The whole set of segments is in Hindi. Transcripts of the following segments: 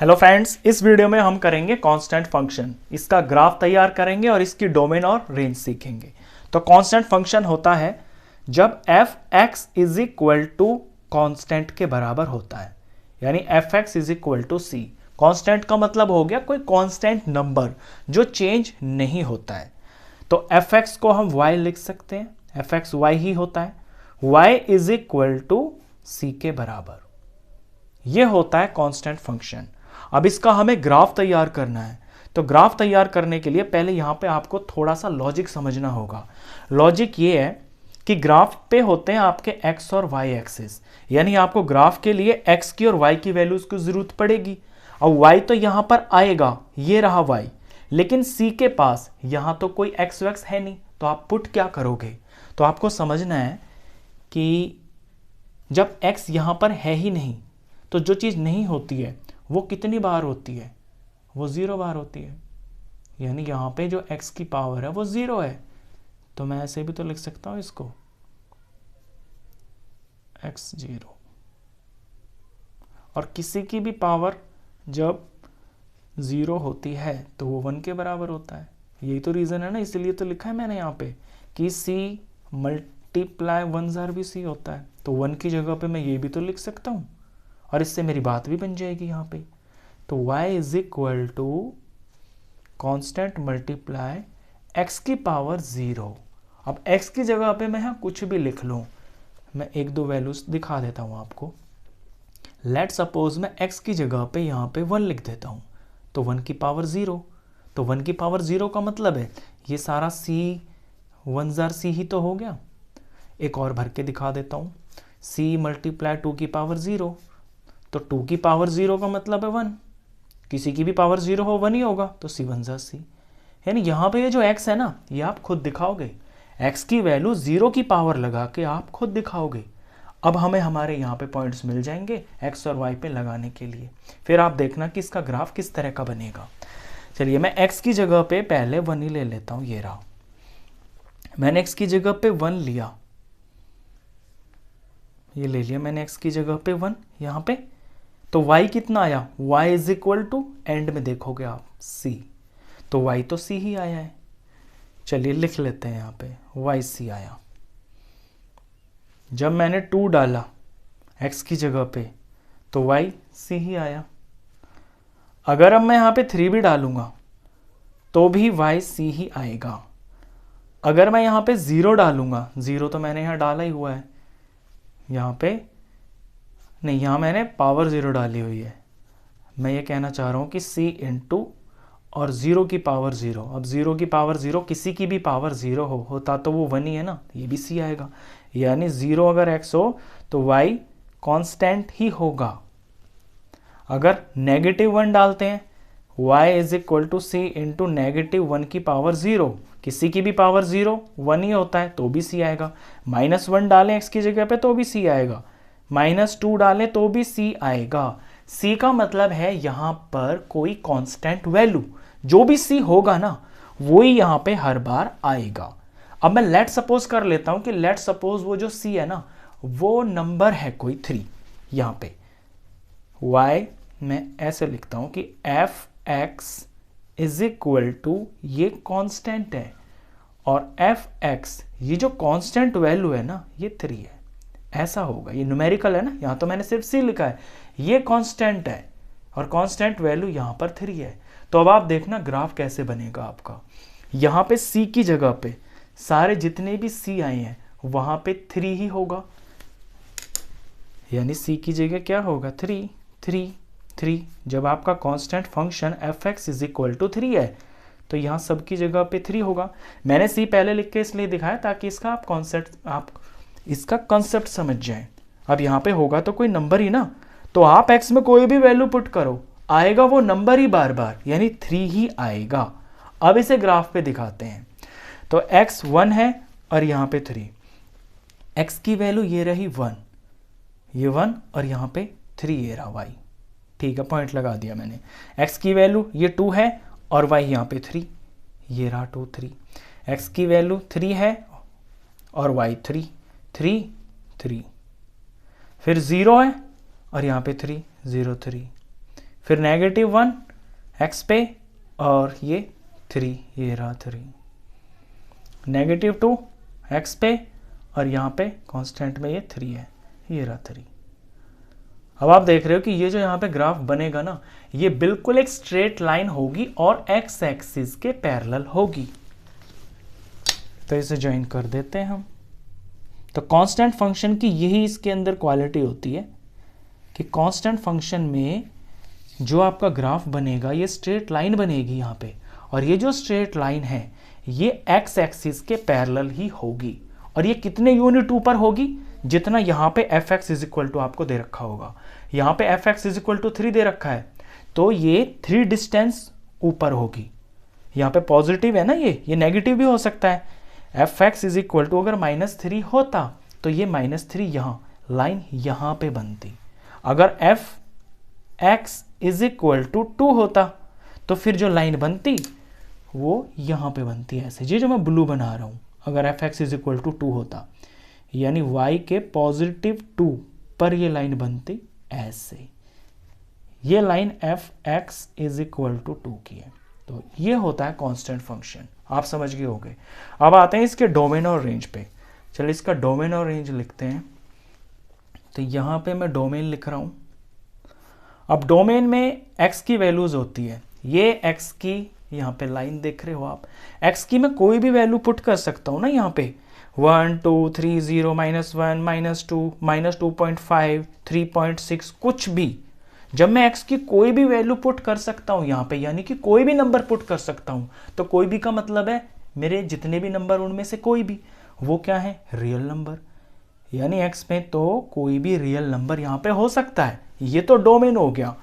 हेलो फ्रेंड्स, इस वीडियो में हम करेंगे कांस्टेंट फंक्शन। इसका ग्राफ तैयार करेंगे और इसकी डोमेन और रेंज सीखेंगे। तो कांस्टेंट फंक्शन होता है जब f x is equal to constant के बराबर होता है, यानी f x is equal to c. Constant का मतलब हो गया कोई कॉन्स्टेंट नंबर जो चेंज नहीं होता है। तो एफ एक्स को हम वाई लिख सकते हैं, एफ एक्स वाई ही होता है। वाई इज इक्वल टू सी के बराबर, यह होता है कांस्टेंट फंक्शन। अब इसका हमें ग्राफ तैयार करना है। तो ग्राफ तैयार करने के लिए पहले यहां पे आपको थोड़ा सा लॉजिक समझना होगा। लॉजिक ये है कि ग्राफ पे होते हैं आपके एक्स और वाई एक्सिस, यानी आपको ग्राफ के लिए एक्स की और वाई की वैल्यूज की जरूरत पड़ेगी। और वाई तो यहां पर आएगा, ये रहा वाई, लेकिन सी के पास यहां तो कोई एक्स वैक्स है नहीं, तो आप पुट क्या करोगे। तो आपको समझना है कि जब एक्स यहां पर है ही नहीं, तो जो चीज नहीं होती है वो कितनी बार होती है, वो 0 बार होती है। यानी यहां पे जो x की पावर है वो 0 है। तो मैं ऐसे भी तो लिख सकता हूं इसको x0। और किसी की भी पावर जब 0 होती है तो वो 1 के बराबर होता है। यही तो रीजन है ना, इसलिए तो लिखा है मैंने यहाँ पे कि c मल्टीप्लाई 1 जार भी c होता है। तो 1 की जगह पे मैं ये भी तो लिख सकता हूं और इससे मेरी बात भी बन जाएगी यहाँ पे। तो y is equal to constant multiply x की पावर 0। अब x की जगह पे मैं यहाँ कुछ भी लिख लूँ, मैं एक दो वैल्यूज दिखा देता हूँ आपको। लेट सपोज मैं x की जगह पे यहाँ पे 1 लिख देता हूँ, तो 1 की पावर 0। तो 1 की पावर 0 का मतलब है ये सारा c 1 जार c ही तो हो गया। एक और भर के दिखा देता हूँ, c मल्टीप्लाई 2 की पावर 0। तो 2 की पावर 0 का मतलब है 1, किसी की भी पावर 0 हो 1 ही होगा, तो c 1 जार c। यानी यहाँ पे ये जो x है ना, ये आप खुद दिखाओगे, x की वैल्यू 0 की पावर लगा के आप खुद दिखाओगे। अब हमें हमारे यहाँ पे पॉइंट्स मिल जाएंगे x और y पे लगाने के लिए। फिर आप देखना कि इसका ग्राफ किस तरह का बनेगा। चलिए मैं x की जगह पे पहले 1 ही ले लेता हूँ, ये रहा। मैंने x की जगह पे 1 लिया, ये ले लिया मैंने x की जगह पे 1 यहाँ पे। तो y कितना आया, y is equal to, end में देखोगे आप c, तो y तो c ही आया है। चलिए लिख लेते हैं यहाँ पे y c आया। जब मैंने 2 डाला x की जगह पे, तो y c ही आया। अगर अब मैं यहाँ पे 3 भी डालूंगा तो भी y c ही आएगा। अगर मैं यहाँ पे 0 डालूंगा, 0 तो मैंने यहाँ डाला ही हुआ है, यहाँ पे नहीं, यहाँ मैंने पावर 0 डाली हुई है। मैं ये कहना चाह रहा हूँ कि c इंटू और 0 की पावर 0। अब 0 की पावर 0 किसी की भी पावर 0 होता तो वो 1 ही है ना, ये भी c आएगा। यानी 0 अगर x हो तो y कांस्टेंट ही होगा। अगर -1 डालते हैं, y is equal to c into -1 की पावर 0, किसी की भी पावर 0 1 ही होता है तो भी c आएगा। -1 डालें x की जगह पे तो भी c आएगा, -2 डालें तो भी c आएगा। c का मतलब है यहां पर कोई कांस्टेंट वैल्यू, जो भी c होगा ना वो ही यहां पे हर बार आएगा। अब मैं लेट सपोज कर लेता हूं कि लेट सपोज वो जो c है ना वो नंबर है कोई 3। यहां पे y मैं ऐसे लिखता हूं कि f x is equal to, ये कांस्टेंट है, और एफ एक्स ये जो कांस्टेंट वैल्यू है ना ये 3 है। ऐसा होगा, ये न्यूमेरिकल है ना, यहां तो मैंने सिर्फ c लिखा है, ये कांस्टेंट है और कांस्टेंट वैल्यू यहां पर 3 है। तो अब आप देखना ग्राफ कैसे बनेगा आपका। यहां पे c की जगह पे सारे जितने भी c आए हैं वहां पे 3 ही होगा, यानी c की जगह क्या होगा 3 3 3। जब आपका constant function f x is equal to 3 है तो यहाँ सबकी जगह पे 3 होगा। मैंने c पहले लिख के इसलिए दिखाया ताकि इसका आप इसका कंसेप्ट समझ जाएं। अब यहाँ पे होगा तो कोई नंबर ही ना, तो आप x में कोई भी वैल्यू पुट करो, आएगा वो नंबर ही बार बार, यानी 3 ही आएगा। अब इसे ग्राफ पे दिखाते हैं। तो x 1 है और यहाँ पे 3, x की वैल्यू ये रही 1, ये 1 और यहाँ पे 3 ये रहा y। ठीक है, पॉइंट लगा दिया मैंने। x की वैल्यू ये 2 है और y यहाँ पे 3, ये रहा 2 3। x की वैल्यू 3 है और y 3 3 3। फिर 0 है और यहाँ पे 3 0 3। फिर -1 x पे, और ये 3, ये रहा 3, -2 x पे, और यहाँ पे कांस्टेंट में ये 3 है, ये रहा 3। अब आप देख रहे हो कि ये जो यहाँ पे ग्राफ बनेगा ना, ये बिल्कुल एक स्ट्रेट लाइन होगी और x एक्सिस के पैरेलल होगी। तो इसे ज्वाइन कर देते हैं हम। तो कांस्टेंट फंक्शन की यही इसके अंदर क्वालिटी होती है कि कांस्टेंट फंक्शन में जो आपका ग्राफ बनेगा ये स्ट्रेट लाइन बनेगी यहाँ पे, और ये जो स्ट्रेट लाइन है ये x एक्सिस के पैरेलल ही होगी। और ये कितने यूनिट ऊपर होगी? जितना यहाँ पे fx इज इक्वल टू आपको दे रखा होगा। यहाँ पे fx इज इक्वल टू 3 दे रखा है, तो ये 3 डिस्टेंस ऊपर होगी। यहाँ पे पॉजिटिव है ना, ये नेगेटिव भी हो सकता है। fx इज इक्वल टू अगर -3 होता तो ये -3 यहाँ लाइन यहाँ पे बनती। अगर fx इज इक्वल टू 2 होता तो फिर जो लाइन बनती वो यहाँ पे बनती है ऐसे, ये जो मैं ब्लू बना रहा हूँ। अगर fx इज इक्वल टू 2 होता, यानी y के +2 पर ये लाइन बनती ऐसे। ये line fx is equal to 2 की है। तो ये होता है कांस्टेंट फंक्शन, आप समझ गए होंगे। अब आते हैं इसके डोमेन और रेंज पे। चलिए इसका डोमेन और रेंज लिखते हैं। तो यहाँ पे मैं डोमेन लिख रहा हूँ। अब डोमेन में x की वैल्यूज होती है, ये x की यहाँ पे लाइन देख रहे हो आप। x की मैं कोई भी वैल्यू पुट कर सकता हूँ ना, यहाँ पे 1 2 3 0 -1 -2 -2.5 3.6 कुछ भी। जब मैं x की कोई भी वैल्यू पुट कर सकता हूँ यहाँ पे, यानी कि कोई भी नंबर पुट कर सकता हूँ, तो कोई भी का मतलब है मेरे जितने भी नंबर उनमें से कोई भी, वो क्या है? Real number. यानी x में तो कोई भी रियल नंबर यहाँ पे हो सकता है। ये तो डोमेन हो गया।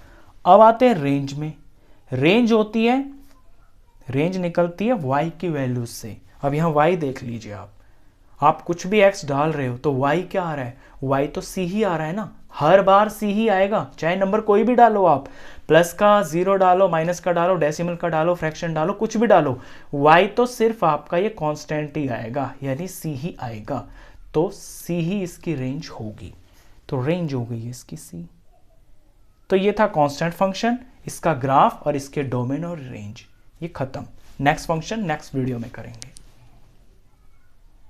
अब आते हैं रेंज में। रेंज होती है, रेंज निकलती है y की वैल्यू से। अब यहाँ y देख लीजिए आप कुछ भी x डाल रहे हो तो y क्या आ रहा है? y तो c ही आ रहा है ना, हर बार c ही आएगा, चाहे नंबर कोई भी डालो आप, प्लस का, 0 डालो, माइनस का डालो, डेसिमल का डालो, फ्रैक्शन डालो, कुछ भी डालो, y तो सिर्फ आपका ये कांस्टेंट ही आएगा, यानी c ही आएगा। तो c ही इसकी रेंज होगी। तो रेंज हो गई इसकी c। तो ये था कांस्टेंट फंक्शन, इसका ग्राफ और इसके डोमेन और रेंज। ये खत्म। नेक्स्ट फंक्शन नेक्स्ट वीडियो में करेंगे।